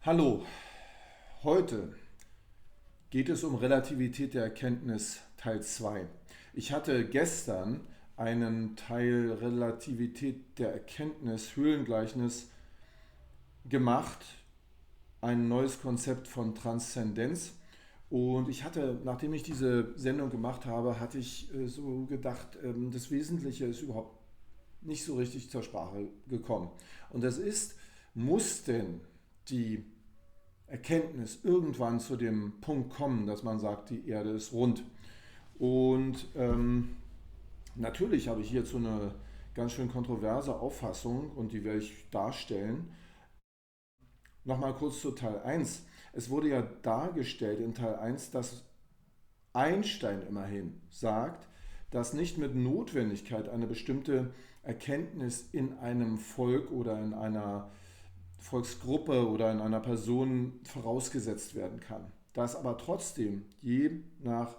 Hallo, heute geht es um Relativität der Erkenntnis Teil 2. Ich hatte gestern einen Teil Relativität der Erkenntnis Höhlengleichnis gemacht, ein neues Konzept von Transzendenz. Und ich hatte, nachdem ich diese Sendung gemacht habe, hatte ich so gedacht, das Wesentliche ist überhaupt nicht so richtig zur Sprache gekommen. Und das ist, muss denn die Erkenntnis irgendwann zu dem Punkt kommen, dass man sagt, die Erde ist rund. Und natürlich habe ich hierzu eine ganz schön kontroverse Auffassung und die werde ich darstellen. Nochmal kurz zu Teil eins. Es wurde ja dargestellt in Teil eins, dass Einstein immerhin sagt, dass nicht mit Notwendigkeit eine bestimmte Erkenntnis in einem Volk oder in einer Volksgruppe oder in einer Person vorausgesetzt werden kann. Dass aber trotzdem je nach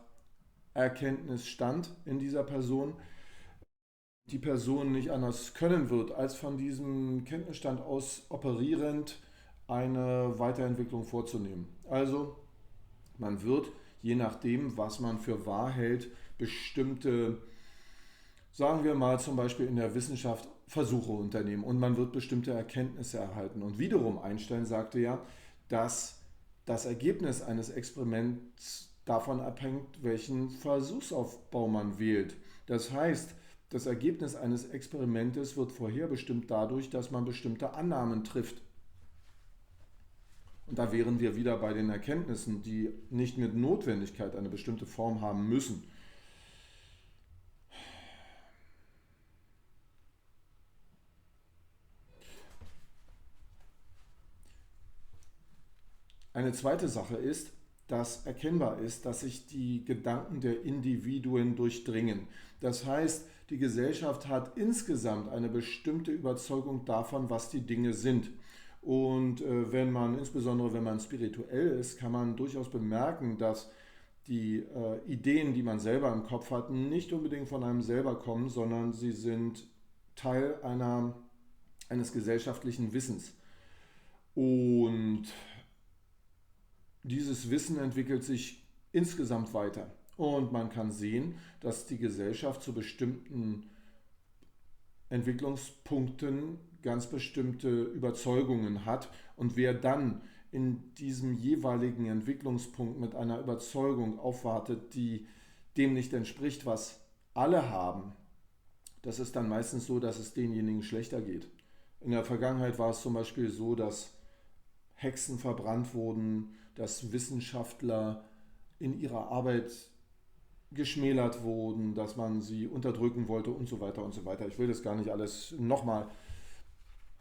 Erkenntnisstand in dieser Person die Person nicht anders können wird, als von diesem Kenntnisstand aus operierend eine Weiterentwicklung vorzunehmen. Also man wird, je nachdem, was man für wahr hält, bestimmte, sagen wir mal zum Beispiel in der Wissenschaft, Versuche unternehmen und man wird bestimmte Erkenntnisse erhalten. Und wiederum Einstein sagte ja, dass das Ergebnis eines Experiments davon abhängt, welchen Versuchsaufbau man wählt. Das heißt, das Ergebnis eines Experimentes wird vorherbestimmt dadurch, dass man bestimmte Annahmen trifft. Und da wären wir wieder bei den Erkenntnissen, die nicht mit Notwendigkeit eine bestimmte Form haben müssen. Eine zweite Sache ist, dass erkennbar ist, dass sich die Gedanken der Individuen durchdringen. Das heißt, die Gesellschaft hat insgesamt eine bestimmte Überzeugung davon, was die Dinge sind. Und insbesondere wenn man spirituell ist, kann man durchaus bemerken, dass die Ideen, die man selber im Kopf hat, nicht unbedingt von einem selber kommen, sondern sie sind Teil eines gesellschaftlichen Wissens. Und dieses Wissen entwickelt sich insgesamt weiter. Und man kann sehen, dass die Gesellschaft zu bestimmten Entwicklungspunkten ganz bestimmte Überzeugungen hat. Und wer dann in diesem jeweiligen Entwicklungspunkt mit einer Überzeugung aufwartet, die dem nicht entspricht, was alle haben, das ist dann meistens so, dass es denjenigen schlechter geht. In der Vergangenheit war es zum Beispiel so, dass Hexen verbrannt wurden, dass Wissenschaftler in ihrer Arbeit geschmälert wurden, dass man sie unterdrücken wollte und so weiter und so weiter. Ich will das gar nicht alles nochmal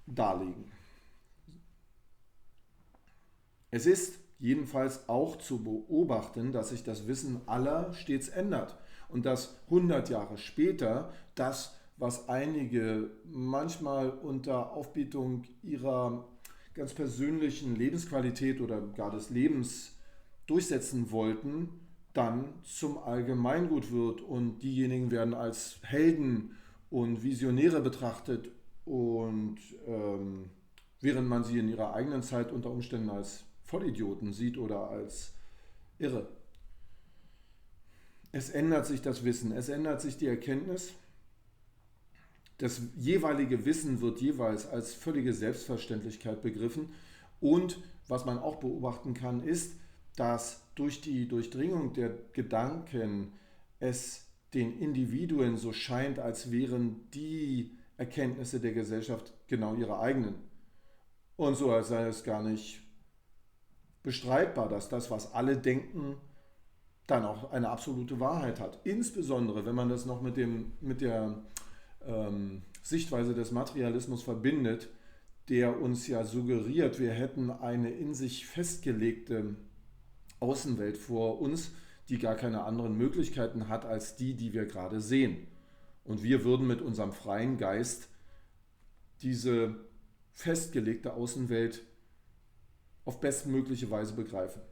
darlegen. Es ist jedenfalls auch zu beobachten, dass sich das Wissen aller stets ändert und dass 100 Jahre später das, was einige manchmal unter Aufbietung ihrer ganz persönlichen Lebensqualität oder gar des Lebens durchsetzen wollten, dann zum Allgemeingut wird und diejenigen werden als Helden und Visionäre betrachtet und während man sie in ihrer eigenen Zeit unter Umständen als Vollidioten sieht oder als Irre. Es ändert sich das Wissen, es ändert sich die Erkenntnis. Das jeweilige Wissen wird jeweils als völlige Selbstverständlichkeit begriffen. Und was man auch beobachten kann, ist, dass durch die Durchdringung der Gedanken es den Individuen so scheint, als wären die Erkenntnisse der Gesellschaft genau ihre eigenen. Und so als sei es gar nicht bestreitbar, dass das, was alle denken, dann auch eine absolute Wahrheit hat. Insbesondere, wenn man das noch mit der Sichtweise des Materialismus verbindet, der uns ja suggeriert, wir hätten eine in sich festgelegte Außenwelt vor uns, die gar keine anderen Möglichkeiten hat als die, die wir gerade sehen. Und wir würden mit unserem freien Geist diese festgelegte Außenwelt auf bestmögliche Weise begreifen.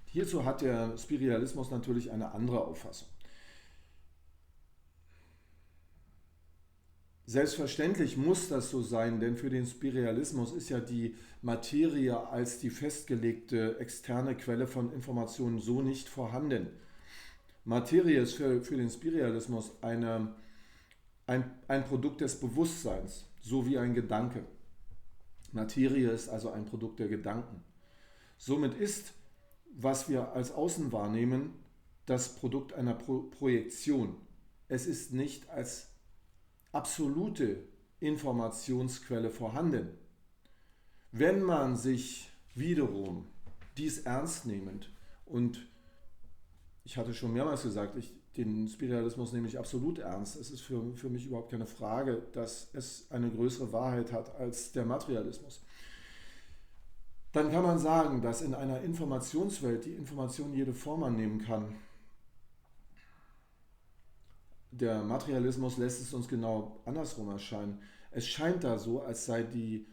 Hierzu hat der Spiritualismus natürlich eine andere Auffassung. Selbstverständlich muss das so sein, denn für den Spiritualismus ist ja die Materie als die festgelegte externe Quelle von Informationen so nicht vorhanden. Materie ist für den Spiritualismus ein Produkt des Bewusstseins, so wie ein Gedanke. Materie ist also ein Produkt der Gedanken. Somit ist, was wir als Außen wahrnehmen, das Produkt einer Projektion. Es ist nicht als absolute Informationsquelle vorhanden. Wenn man sich wiederum dies ernst nehmend, und ich hatte schon mehrmals gesagt, den Spiritualismus nehme ich absolut ernst. Es ist für mich überhaupt keine Frage, dass es eine größere Wahrheit hat als der Materialismus. Dann kann man sagen, dass in einer Informationswelt die Information jede Form annehmen kann. Der Materialismus lässt es uns genau andersrum erscheinen. Es scheint da so, als sei die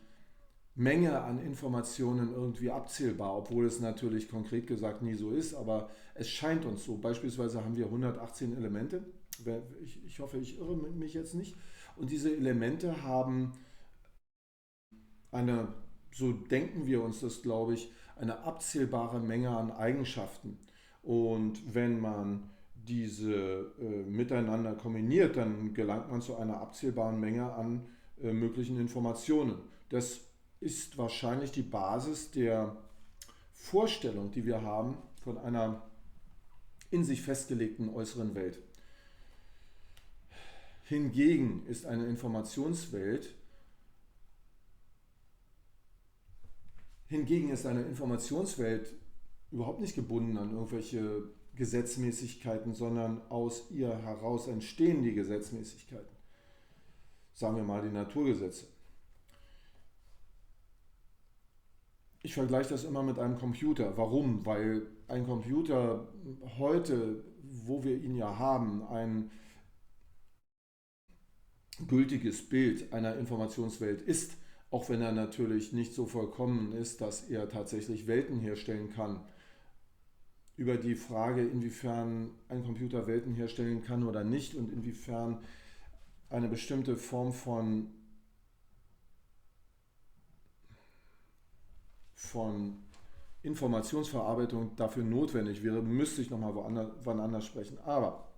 Menge an Informationen irgendwie abzählbar, obwohl es natürlich konkret gesagt nie so ist, aber es scheint uns so. Beispielsweise haben wir 118 Elemente. Ich hoffe, ich irre mich jetzt nicht. Und diese Elemente haben eine, so denken wir uns das, glaube ich, eine abzählbare Menge an Eigenschaften. Und wenn man diese miteinander kombiniert, dann gelangt man zu einer abzählbaren Menge an möglichen Informationen. Das ist wahrscheinlich die Basis der Vorstellung, die wir haben von einer in sich festgelegten äußeren Welt. Hingegen ist eine Informationswelt überhaupt nicht gebunden an irgendwelche Gesetzmäßigkeiten, sondern aus ihr heraus entstehen die Gesetzmäßigkeiten. Sagen wir mal die Naturgesetze. Ich vergleiche das immer mit einem Computer. Warum? Weil ein Computer heute, wo wir ihn ja haben, ein gültiges Bild einer Informationswelt ist, auch wenn er natürlich nicht so vollkommen ist, dass er tatsächlich Welten herstellen kann. Über die Frage, inwiefern ein Computer Welten herstellen kann oder nicht und inwiefern eine bestimmte Form von Informationsverarbeitung dafür notwendig wäre, müsste ich nochmal wann anders sprechen. Aber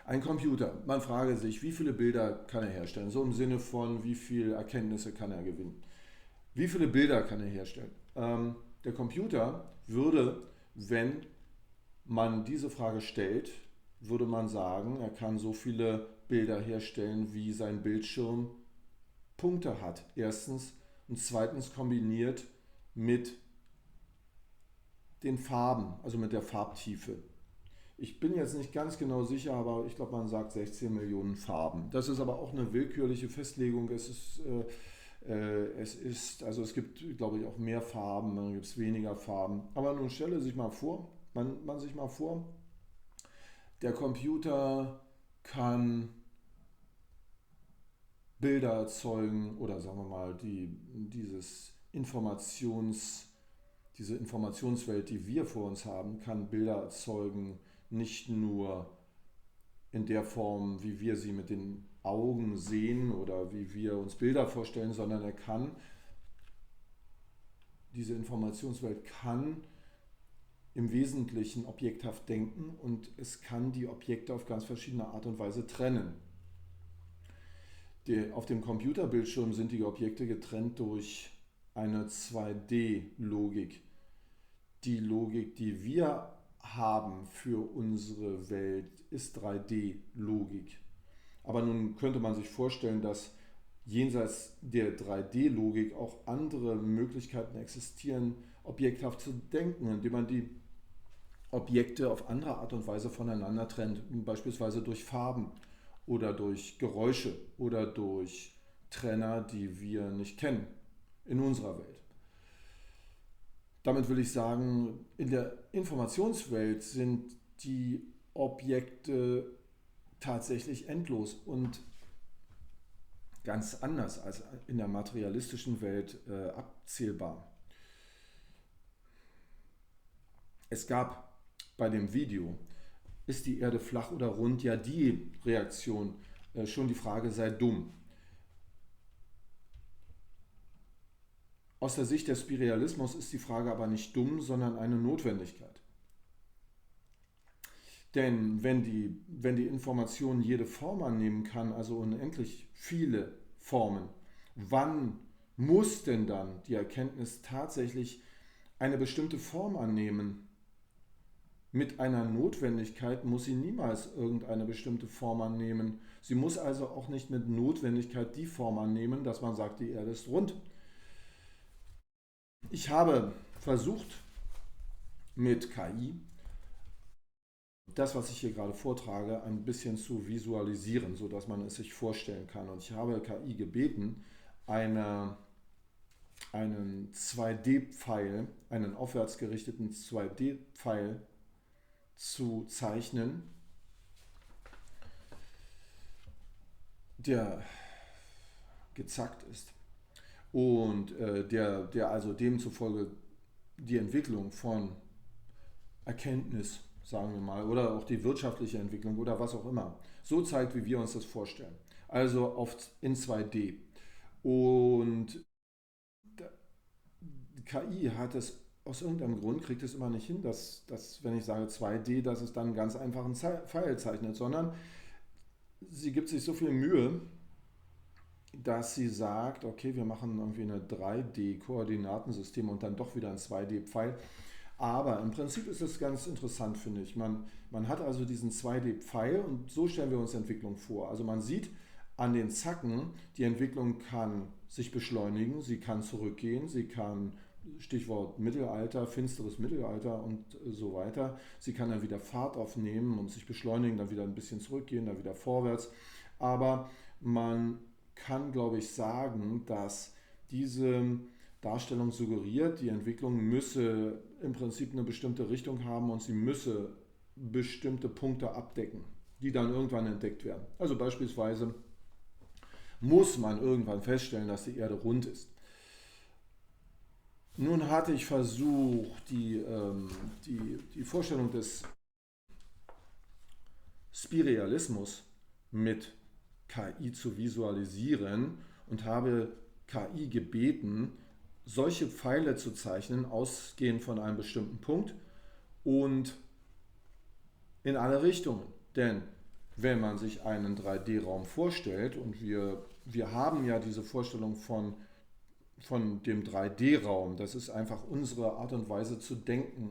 ein Computer, man frage sich, wie viele Bilder kann er herstellen? So im Sinne von, wie viele Erkenntnisse kann er gewinnen? Wie viele Bilder kann er herstellen? Der Computer würde, wenn man diese Frage stellt, würde man sagen, er kann so viele Bilder herstellen, wie sein Bildschirm Punkte hat. Erstens und zweitens kombiniert mit den Farben, also mit der Farbtiefe. Ich bin jetzt nicht ganz genau sicher, aber ich glaube, man sagt 16 Millionen Farben. Das ist aber auch eine willkürliche Festlegung. Also es gibt, glaube ich, auch mehr Farben, dann gibt es weniger Farben. Aber nun stelle sich mal vor, man sich mal vor, der Computer kann Bilder erzeugen oder sagen wir mal, diese Informationswelt, die wir vor uns haben, kann Bilder erzeugen, nicht nur in der Form, wie wir sie mit den Augen sehen oder wie wir uns Bilder vorstellen, sondern diese Informationswelt kann im Wesentlichen objekthaft denken und es kann die Objekte auf ganz verschiedene Art und Weise trennen. Auf dem Computerbildschirm sind die Objekte getrennt durch eine 2D-Logik. Die Logik, die wir haben für unsere Welt, ist 3D-Logik. Aber nun könnte man sich vorstellen, dass jenseits der 3D-Logik auch andere Möglichkeiten existieren, objekthaft zu denken, indem man die Objekte auf andere Art und Weise voneinander trennt, beispielsweise durch Farben oder durch Geräusche oder durch Trenner, die wir nicht kennen in unserer Welt. Damit will ich sagen, in der Informationswelt sind die Objekte tatsächlich endlos und ganz anders als in der materialistischen Welt abzählbar. Es gab bei dem Video, ist die Erde flach oder rund, ja die Reaktion schon die Frage sei dumm. Aus der Sicht des Spiritualismus ist die Frage aber nicht dumm, sondern eine Notwendigkeit. Denn wenn die Information jede Form annehmen kann, also unendlich viele Formen, wann muss denn dann die Erkenntnis tatsächlich eine bestimmte Form annehmen? Mit einer Notwendigkeit muss sie niemals irgendeine bestimmte Form annehmen. Sie muss also auch nicht mit Notwendigkeit die Form annehmen, dass man sagt, die Erde ist rund. Ich habe versucht, mit KI das, was ich hier gerade vortrage, ein bisschen zu visualisieren, sodass man es sich vorstellen kann. Und ich habe KI gebeten, einen 2D-Pfeil, einen aufwärtsgerichteten 2D-Pfeil zu zeichnen, der gezackt ist und der also demzufolge die Entwicklung von Erkenntnis, sagen wir mal, oder auch die wirtschaftliche Entwicklung oder was auch immer, so zeigt, wie wir uns das vorstellen. Also in 2D. Und die KI hat es aus irgendeinem Grund, kriegt es immer nicht hin, dass wenn ich sage 2D, dass es dann einen ganz einfachen Pfeil zeichnet, sondern sie gibt sich so viel Mühe, dass sie sagt, okay, wir machen irgendwie eine 3D-Koordinatensystem und dann doch wieder ein 2D-Pfeil. Aber im Prinzip ist es ganz interessant, finde ich. Man hat also diesen 2D-Pfeil und so stellen wir uns Entwicklung vor. Also man sieht an den Zacken, die Entwicklung kann sich beschleunigen, sie kann zurückgehen, sie kann, Stichwort Mittelalter, finsteres Mittelalter und so weiter, sie kann dann wieder Fahrt aufnehmen und sich beschleunigen, dann wieder ein bisschen zurückgehen, dann wieder vorwärts. Aber man kann, glaube ich, sagen, dass diese Darstellung suggeriert, die Entwicklung müsse im Prinzip eine bestimmte Richtung haben und sie müsse bestimmte Punkte abdecken, die dann irgendwann entdeckt werden. Also beispielsweise muss man irgendwann feststellen, dass die Erde rund ist. Nun hatte ich versucht, die Vorstellung des Spiritualismus mit KI zu visualisieren und habe KI gebeten, solche Pfeile zu zeichnen, ausgehend von einem bestimmten Punkt und in alle Richtungen. Denn wenn man sich einen 3D-Raum vorstellt, und wir haben ja diese Vorstellung von dem 3D-Raum, das ist einfach unsere Art und Weise zu denken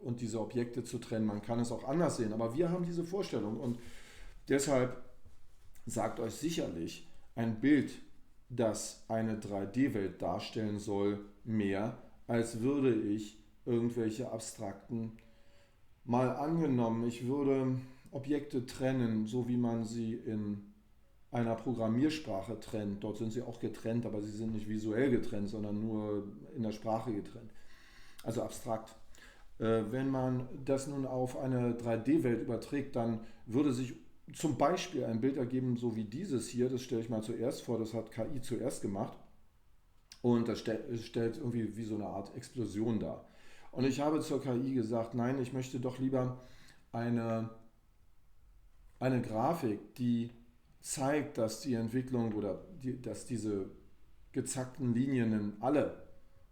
und diese Objekte zu trennen. Man kann es auch anders sehen, aber wir haben diese Vorstellung und deshalb sagt euch sicherlich ein Bild, das eine 3D-Welt darstellen soll, mehr, als würde ich irgendwelche abstrakten, mal angenommen, ich würde Objekte trennen, so wie man sie in einer Programmiersprache trennt. Dort sind sie auch getrennt, aber sie sind nicht visuell getrennt, sondern nur in der Sprache getrennt. Also abstrakt. Wenn man das nun auf eine 3D-Welt überträgt, dann würde sich zum Beispiel ein Bild ergeben, so wie dieses hier, das stelle ich mal zuerst vor, das hat KI zuerst gemacht und das stellt irgendwie wie so eine Art Explosion dar. Und ich habe zur KI gesagt, nein, ich möchte doch lieber eine Grafik, die zeigt, dass die Entwicklung dass diese gezackten Linien in alle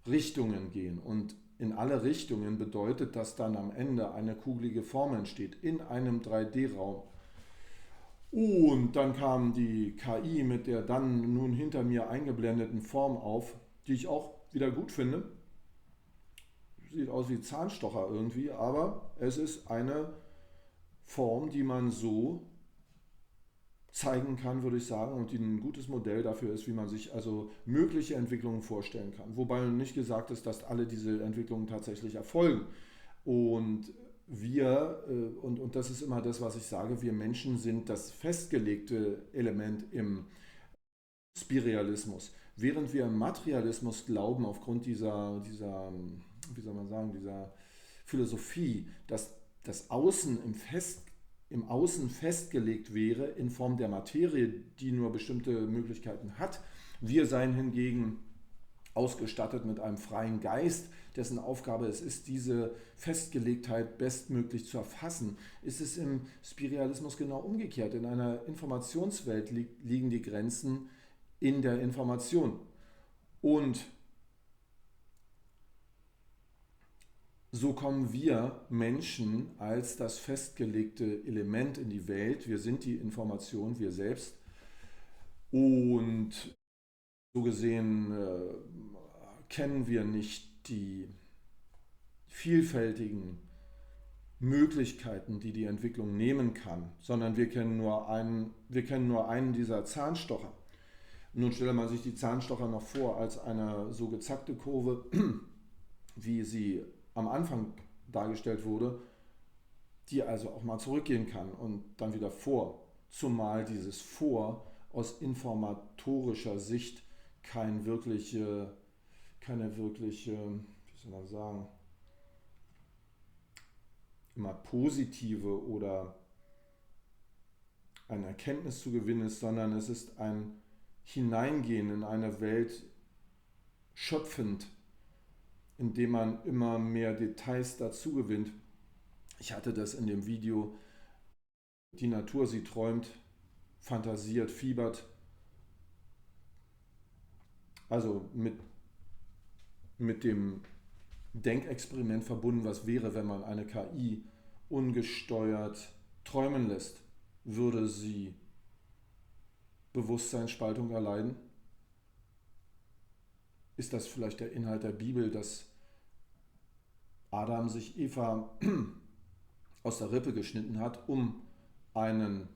Richtungen gehen. Und in alle Richtungen bedeutet, dass dann am Ende eine kugelige Form entsteht in einem 3D-Raum. Und dann kam die KI mit der dann nun hinter mir eingeblendeten Form auf, die ich auch wieder gut finde. Sieht aus wie Zahnstocher irgendwie, aber es ist eine Form, die man so zeigen kann, würde ich sagen, und die ein gutes Modell dafür ist, wie man sich also mögliche Entwicklungen vorstellen kann. Wobei nicht gesagt ist, dass alle diese Entwicklungen tatsächlich erfolgen. Und und das ist immer das, was ich sage, wir Menschen sind das festgelegte Element im Spiritualismus. Während wir im Materialismus glauben, aufgrund wie soll man sagen, dieser Philosophie, dass das Außen im Außen festgelegt wäre in Form der Materie, die nur bestimmte Möglichkeiten hat. Wir seien hingegen ausgestattet mit einem freien Geist, dessen Aufgabe es ist, diese Festgelegtheit bestmöglich zu erfassen, ist es im Spiritualismus genau umgekehrt. In einer Informationswelt liegen die Grenzen in der Information. Und so kommen wir Menschen als das festgelegte Element in die Welt. Wir sind die Information, wir selbst. Und so gesehen kennen wir nicht die vielfältigen Möglichkeiten, die die Entwicklung nehmen kann, sondern wir kennen nur einen dieser Zahnstocher. Nun stelle man sich die Zahnstocher noch vor als eine so gezackte Kurve, wie sie am Anfang dargestellt wurde, die also auch mal zurückgehen kann und dann wieder vor, zumal dieses Vor aus informatorischer Sicht keine wirkliche, wie soll man sagen, immer positive oder eine Erkenntnis zu gewinnen ist, sondern es ist ein Hineingehen in eine Welt schöpfend, indem man immer mehr Details dazu gewinnt. Ich hatte das in dem Video, die Natur, sie träumt, fantasiert, fiebert, also mit dem Denkexperiment verbunden, was wäre, wenn man eine KI ungesteuert träumen lässt. Würde sie Bewusstseinsspaltung erleiden? Ist das vielleicht der Inhalt der Bibel, dass Adam sich Eva aus der Rippe geschnitten hat, um einen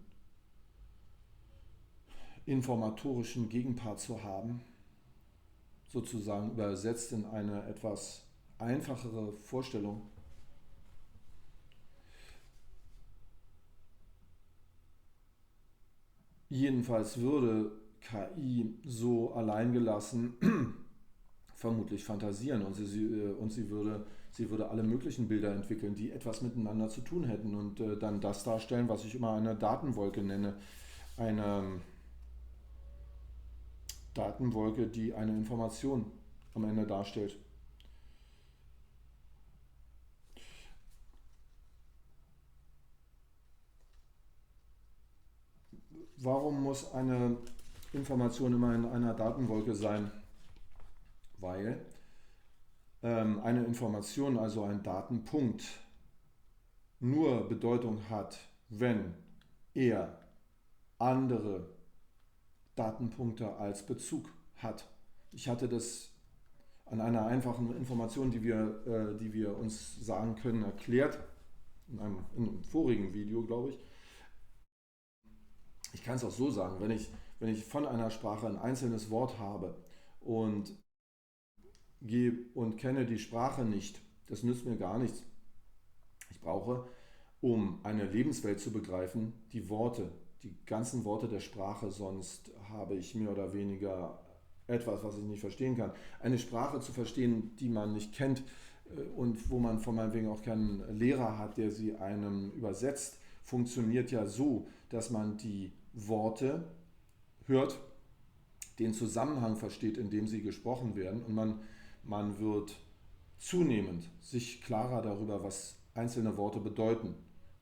informatorischen Gegenpart zu haben, sozusagen übersetzt in eine etwas einfachere Vorstellung? Jedenfalls würde KI so alleingelassen vermutlich fantasieren und sie würde alle möglichen Bilder entwickeln, die etwas miteinander zu tun hätten und dann das darstellen, was ich immer eine Datenwolke nenne. Eine Datenwolke, die eine Information am Ende darstellt. Warum muss eine Information immer in einer Datenwolke sein? Weil eine Information, also ein Datenpunkt, nur Bedeutung hat, wenn er andere Datenpunkte als Bezug hat. Ich hatte das an einer einfachen Information, die wir uns sagen können, erklärt, in einem vorigen Video, glaube ich. Ich kann es auch so sagen, wenn ich von einer Sprache ein einzelnes Wort habe und kenne die Sprache nicht, das nützt mir gar nichts. Ich brauche, um eine Lebenswelt zu begreifen, die Worte, die ganzen Worte der Sprache, sonst habe ich mehr oder weniger etwas, was ich nicht verstehen kann. Eine Sprache zu verstehen, die man nicht kennt und wo man von meinetwegen auch keinen Lehrer hat, der sie einem übersetzt, funktioniert ja so, dass man die Worte hört, den Zusammenhang versteht, in dem sie gesprochen werden und man wird zunehmend sich klarer darüber, was einzelne Worte bedeuten.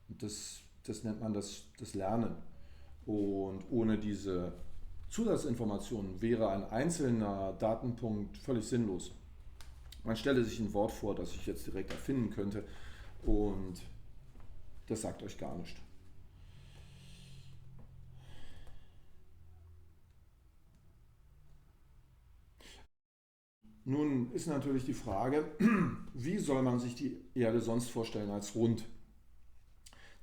Und das nennt man das Lernen. Und ohne diese Zusatzinformationen wäre ein einzelner Datenpunkt völlig sinnlos. Man stelle sich ein Wort vor, das ich jetzt direkt erfinden könnte und das sagt euch gar nichts. Nun ist natürlich die Frage, wie soll man sich die Erde sonst vorstellen als rund?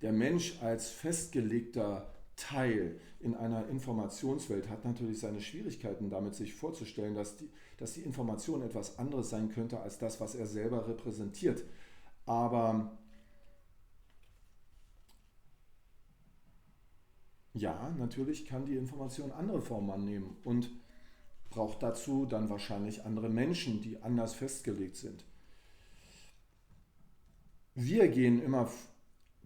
Der Mensch als festgelegter Teil in einer Informationswelt hat natürlich seine Schwierigkeiten damit, sich vorzustellen, dass die Information etwas anderes sein könnte als das, was er selber repräsentiert. Aber ja, natürlich kann die Information andere Formen annehmen und braucht dazu dann wahrscheinlich andere Menschen, die anders festgelegt sind. Wir gehen immer,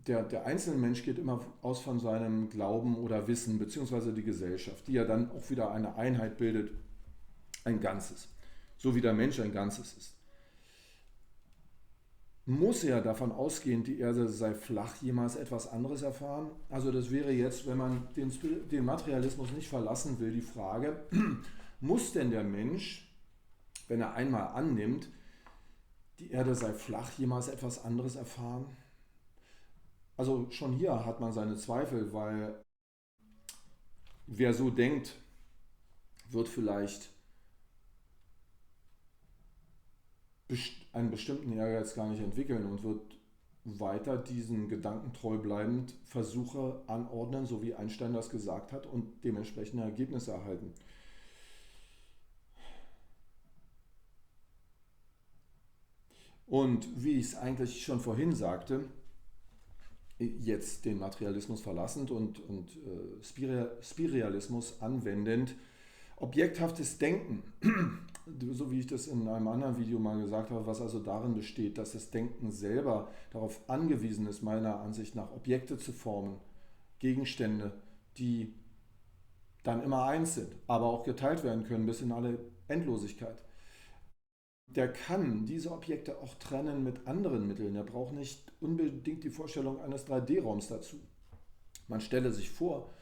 der einzelne Mensch geht immer aus von seinem Glauben oder Wissen, beziehungsweise die Gesellschaft, die ja dann auch wieder eine Einheit bildet, ein Ganzes. so wie der Mensch ein Ganzes ist. Muss er davon ausgehen, die Erde sei flach, jemals etwas anderes erfahren? Also das wäre jetzt, wenn man den Materialismus nicht verlassen will, die Frage, muss denn der Mensch, wenn er einmal annimmt, die Erde sei flach, jemals etwas anderes erfahren? Also schon hier hat man seine Zweifel, weil wer so denkt, wird vielleicht einen bestimmten Ehrgeiz gar nicht entwickeln und wird weiter diesen Gedanken treu bleibend Versuche anordnen, so wie Einstein das gesagt hat, und dementsprechende Ergebnisse erhalten. Und wie ich es eigentlich schon vorhin sagte, jetzt den Materialismus verlassend und Spiritualismus anwendend, objekthaftes Denken, so wie ich das in einem anderen Video mal gesagt habe, was also darin besteht, dass das Denken selber darauf angewiesen ist, meiner Ansicht nach Objekte zu formen, Gegenstände, die dann immer eins sind, aber auch geteilt werden können bis in alle Endlosigkeit. Der kann diese Objekte auch trennen mit anderen Mitteln. Er braucht nicht unbedingt die Vorstellung eines 3D-Raums dazu. Man stelle sich vor,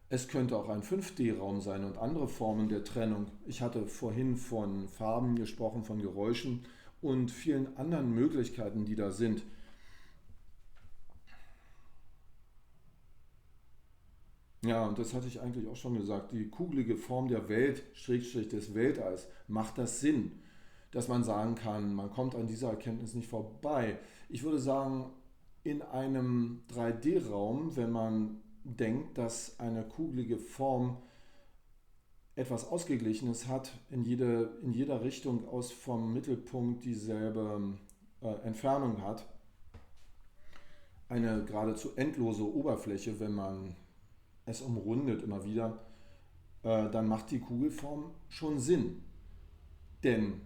es könnte auch ein 5D-Raum sein und andere Formen der Trennung. Ich hatte vorhin von Farben gesprochen, von Geräuschen und vielen anderen Möglichkeiten, die da sind. Ja, und das hatte ich eigentlich auch schon gesagt. Die kugelige Form der Welt, Schrägstrich des Weltalls, macht das Sinn, dass man sagen kann, man kommt an dieser Erkenntnis nicht vorbei. Ich würde sagen, in einem 3D-Raum, wenn man denkt, dass eine kugelige Form etwas Ausgeglichenes hat, in jeder Richtung aus vom Mittelpunkt dieselbe Entfernung hat, eine geradezu endlose Oberfläche, wenn man es umrundet immer wieder, dann macht die Kugelform schon Sinn. Denn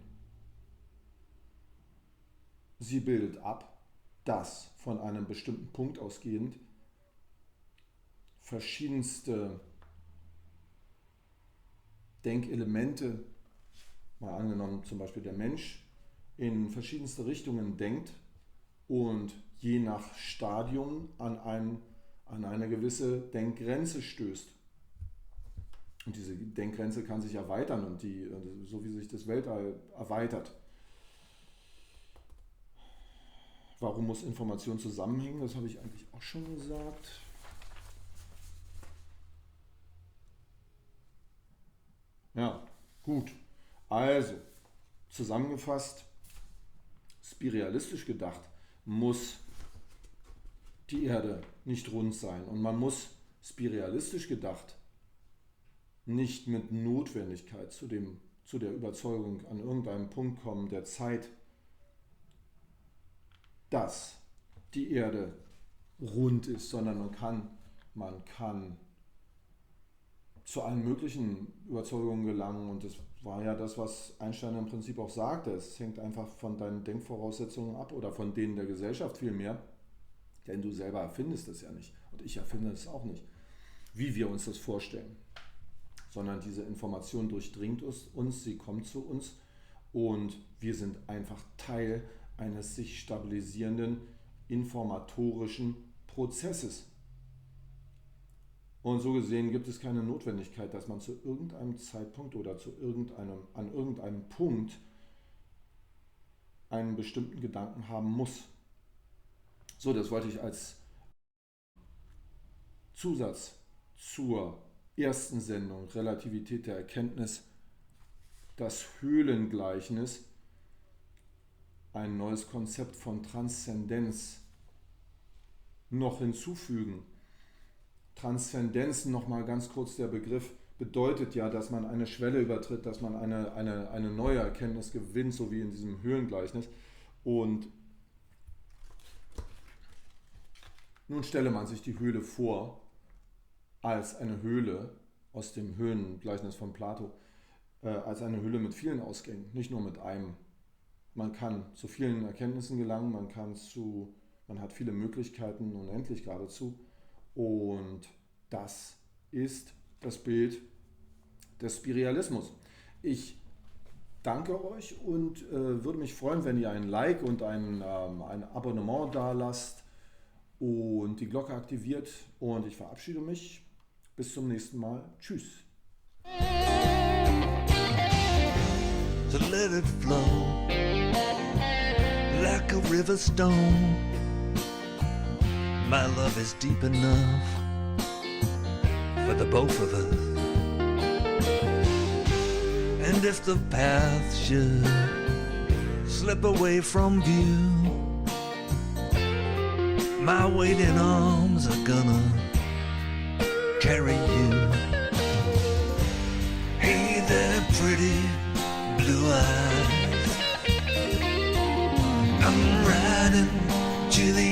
sie bildet ab, dass von einem bestimmten Punkt ausgehend verschiedenste Denkelemente, mal angenommen zum Beispiel der Mensch, in verschiedenste Richtungen denkt und je nach Stadium an eine gewisse Denkgrenze stößt. Und diese Denkgrenze kann sich erweitern und so wie sich das Weltall erweitert. Warum muss Information zusammenhängen? Das habe ich eigentlich auch schon gesagt. Ja, gut. Also, zusammengefasst, spiritualistisch gedacht, muss die Erde nicht rund sein. Und man muss spiritualistisch gedacht nicht mit Notwendigkeit zu der Überzeugung an irgendeinem Punkt kommen der Zeit, dass die Erde rund ist, sondern man kann zu allen möglichen Überzeugungen gelangen, und das war ja das, was Einstein im Prinzip auch sagte. Es hängt einfach von deinen Denkvoraussetzungen ab oder von denen der Gesellschaft vielmehr, denn du selber erfindest es ja nicht und ich erfinde es auch nicht, wie wir uns das vorstellen, sondern diese Information durchdringt uns, sie kommt zu uns und wir sind einfach Teil eines sich stabilisierenden informatorischen Prozesses. Und so gesehen gibt es keine Notwendigkeit, dass man zu irgendeinem Zeitpunkt oder an irgendeinem Punkt einen bestimmten Gedanken haben muss. So, das wollte ich als Zusatz zur ersten Sendung Relativität der Erkenntnis, das Höhlengleichnis, ein neues Konzept von Transzendenz noch hinzufügen. Transzendenz, nochmal ganz kurz der Begriff, bedeutet ja, dass man eine Schwelle übertritt, dass man eine neue Erkenntnis gewinnt, so wie in diesem Höhlengleichnis. Und nun stelle man sich die Höhle vor als eine Höhle aus dem Höhlengleichnis von Plato, als eine Höhle mit vielen Ausgängen, nicht nur mit einem. Man kann zu vielen Erkenntnissen gelangen, man hat viele Möglichkeiten, unendlich geradezu. Und das ist das Bild des Spiritualismus. Ich danke euch und würde mich freuen, wenn ihr ein Like und ein Abonnement da lasst und die Glocke aktiviert. Und ich verabschiede mich. Bis zum nächsten Mal. Tschüss. So let it flow like a river stone. My love is deep enough for the both of us. And if the path should slip away from view, my waiting arms are gonna carry you. Hey there, pretty blue eyes, I'm riding to the